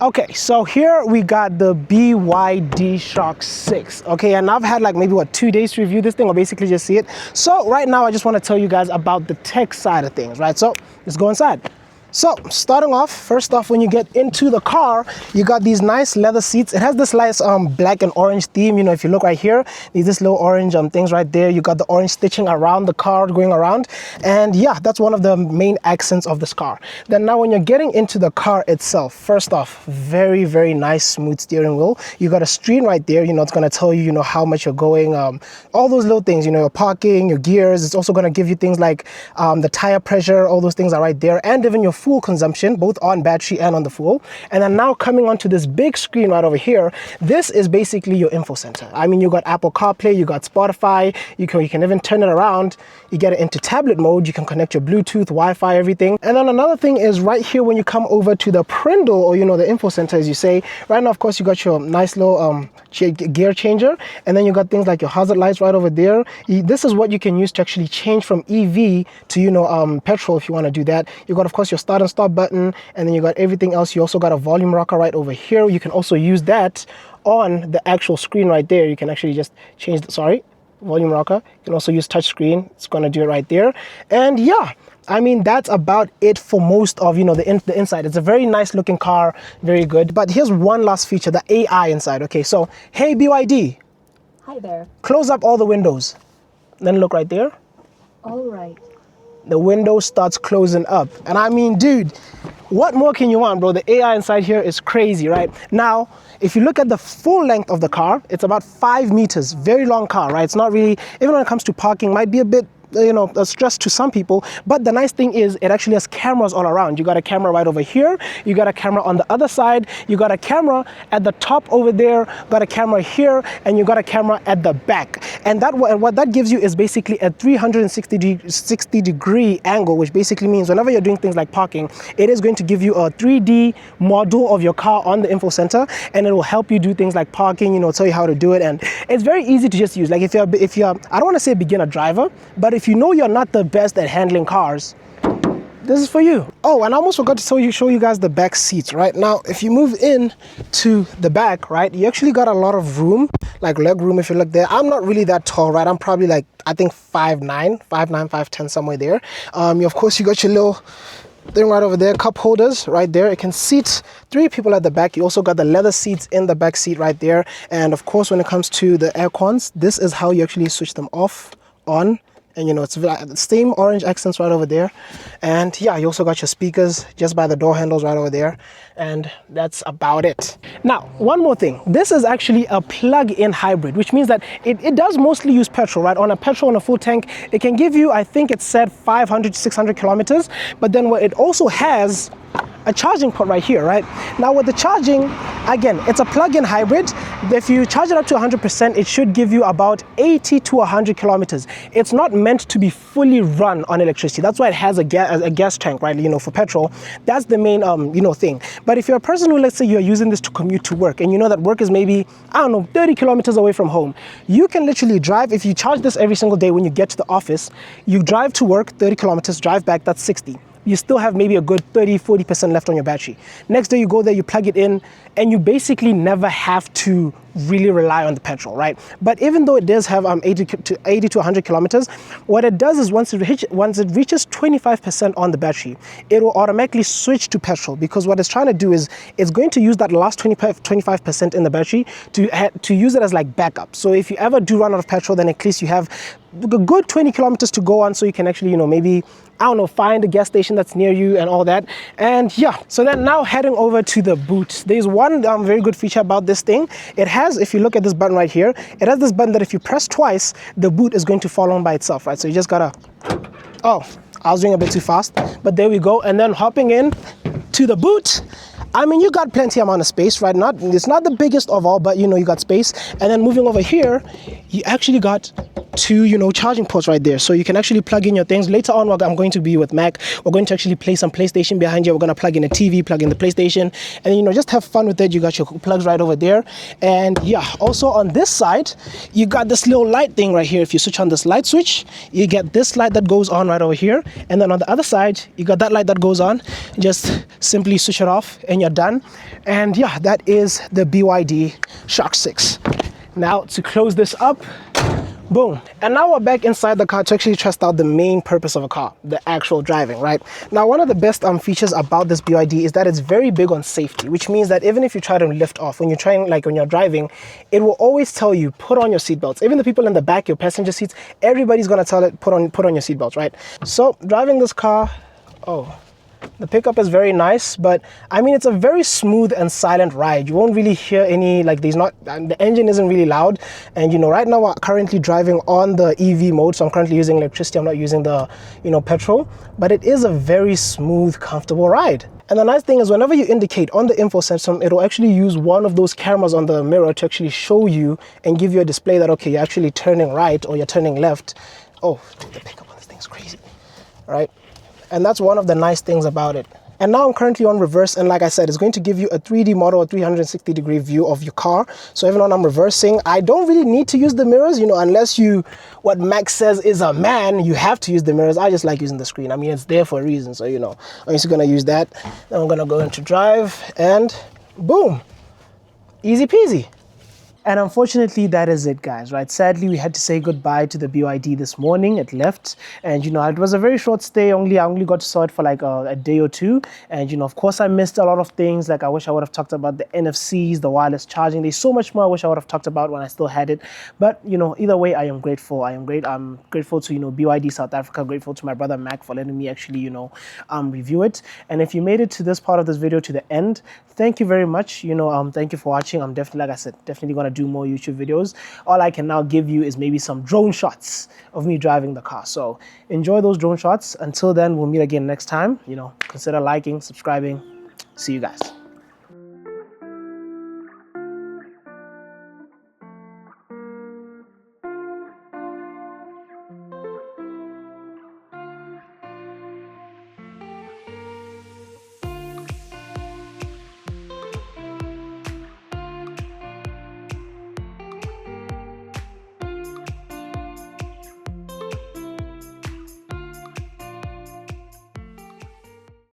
Okay, so here we got the BYD Shark 6. Okay, and I've had like maybe 2 days to review this thing or basically just see it. So right now I just want to tell you guys about the tech side of things, right? So let's go inside. So starting off, first off, when you get into the car, you got these nice leather seats. It has this nice black and orange theme. You know, if you look right here, there's this little orange things right there. You got the orange stitching around the car going around. And yeah, that's one of the main accents of this car. Then now when you're getting into the car itself, first off, very, very nice smooth steering wheel. You got a screen right there. You know, it's going to tell you, you know, how much you're going, all those little things, you know, your parking, your gears. It's also going to give you things like the tire pressure, all those things are right there. And even your fuel consumption, both on battery and on the fuel. And then now coming onto this big screen right over here, this is basically your info center. I mean, you got Apple CarPlay, you got Spotify, you can even turn it around. You get it into tablet mode, you can connect your Bluetooth, Wi-Fi, everything. And then another thing is right here when you come over to the Prindle, or you know, the info center as you say, right now of course you got your nice little gear changer, and then you got things like your hazard lights right over there. This is what you can use to actually change from EV to, you know, petrol if you want to do that. You got of course your start and stop button, and then you got everything else. You also got a volume rocker right over here. You can also use that on the actual screen right there. You can actually just change the, volume rocker. You can also use touch screen. It's going to do it right there. And yeah, I mean, that's about it for most of, you know, the inside. It's a very nice looking car, very good. But here's one last feature, the AI inside. Okay, so hey BYD. Hi there. Close up all the windows. Then look right there. All right. The window starts closing up. And I mean, dude, what more can you want, bro? The AI inside here is crazy, right? Now, if you look at the full length of the car, it's about 5 meters, very long car, right? It's not really, even when it comes to parking, might be a bit, you know, a stress to some people. But the nice thing is it actually has cameras all around. You got a camera right over here. You got a camera on the other side. You got a camera at the top over there, got a camera here, and you got a camera at the back. And that what that gives you is basically a 360 degree angle, which basically means whenever you're doing things like parking, it is going to give you a 3D model of your car on the info center, and it will help you do things like parking, you know, tell you how to do it. And it's very easy to just use. Like if you're I don't want to say beginner driver, but if you know you're not the best at handling cars, this is for you. Oh, and I almost forgot to show you guys the back seats. Right now, if you move in to the back, right, you actually got a lot of room, like leg room if you look there. I'm not really that tall, right? I'm probably like, I think 5'9", 5'10", somewhere there. Of course, you got your little thing right over there, cup holders right there. It can seat 3 people at the back. You also got the leather seats in the back seat right there. And of course, when it comes to the air cons, this is how you actually switch them off, on. And you know, it's the same orange accents right over there. And yeah, you also got your speakers just by the door handles right over there. And that's about it. Now, one more thing. This is actually a plug-in hybrid, which means that it does mostly use petrol, right? On a petrol on a full tank, it can give you, I think it said 500 to 600 kilometers. But then what it also has a charging port right here, right? Now with the charging, again, it's a plug-in hybrid. If you charge it up to 100%, it should give you about 80 to 100 kilometers. It's not meant to be fully run on electricity. That's why it has a gas tank, right? You know, for petrol. That's the main, you know, thing. But if you're a person who, let's say you're using this to commute to work, and you know that work is maybe, I don't know, 30 kilometers away from home, you can literally drive. If you charge this every single day when you get to the office, you drive to work 30 kilometers, drive back, that's 60. You still have maybe a good 30-40% left on your battery. Next day you go there, you plug it in, and you basically never have to really rely on the petrol, right? But even though it does have 80 to 100 kilometers, what it does is once it reaches 25% on the battery, it will automatically switch to petrol, because what it's trying to do is it's going to use that last 25% in the battery to use it as like backup. So if you ever do run out of petrol, then at least you have a good 20 kilometers to go on, so you can actually, you know, maybe, I don't know, find a gas station that's near you and all that. And yeah, so then now heading over to the boot. There's one very good feature about this thing. It has, if you look at this button right here, it has this button that if you press twice, the boot is going to fall on by itself, right? So you just gotta, oh, I was doing a bit too fast, but there we go. And then hopping in to the boot, I mean, you got plenty amount of space, right? It's not the biggest of all, but you know, you got space. And then moving over here, you actually got 2, you know, charging ports right there. So you can actually plug in your things. Later on, I'm going to be with Mac. We're going to actually play some PlayStation behind you. We're going to plug in a TV, plug in the PlayStation, and, you know, just have fun with it. You got your plugs right over there. And yeah, also on this side, you got this little light thing right here. If you switch on this light switch, you get this light that goes on right over here. And then on the other side, you got that light that goes on. Just simply switch it off and when you're done. And yeah, that is the BYD Shark 6. Now to close this up, boom. And now we're back inside the car to actually test out the main purpose of a car, the actual driving, right? Now, one of the best features about this BYD is that it's very big on safety, which means that even if you try to lift off, when you're driving, it will always tell you, put on your seatbelts. Even the people in the back, your passenger seats, everybody's gonna tell it, put on your seatbelts, right? So driving this car, the pickup is very nice, but I mean, it's a very smooth and silent ride. You won't really hear any, the engine isn't really loud. And right now we're currently driving on the EV mode. So I'm currently using electricity. I'm not using the, petrol, but it is a very smooth, comfortable ride. And the nice thing is whenever you indicate on the info system, it'll actually use one of those cameras on the mirror to actually show you and give you a display that, okay, you're actually turning right or you're turning left. Oh, dude, the pickup on this thing is crazy, right? And that's one of the nice things about it. And now I'm currently on reverse, and like I said, it's going to give you a 3D model, a 360-degree view of your car. So even when I'm reversing, I don't really need to use the mirrors, unless what Max says is a man, you have to use the mirrors. I just like using the screen. I mean, it's there for a reason, so I'm just gonna use that. Then I'm gonna go into drive, and boom, easy peasy. And unfortunately, that is it, guys, right? Sadly, we had to say goodbye to the BYD this morning. It left, and it was a very short stay. I only got to saw it for like a day or two. And of course, I missed a lot of things. Like I wish I would have talked about the NFCs, the wireless charging. There's so much more I wish I would have talked about when I still had it. But either way, I am grateful. I'm grateful to BYD South Africa. Grateful to my brother Mac for letting me actually review it. And if you made it to this part of this video to the end, thank you very much. Thank you for watching. I'm definitely, like I said, definitely gonna do more YouTube videos. All I can now give you is maybe some drone shots of me driving the car. So enjoy those drone shots. Until then, we'll meet again next time. Consider liking, subscribing. See you guys.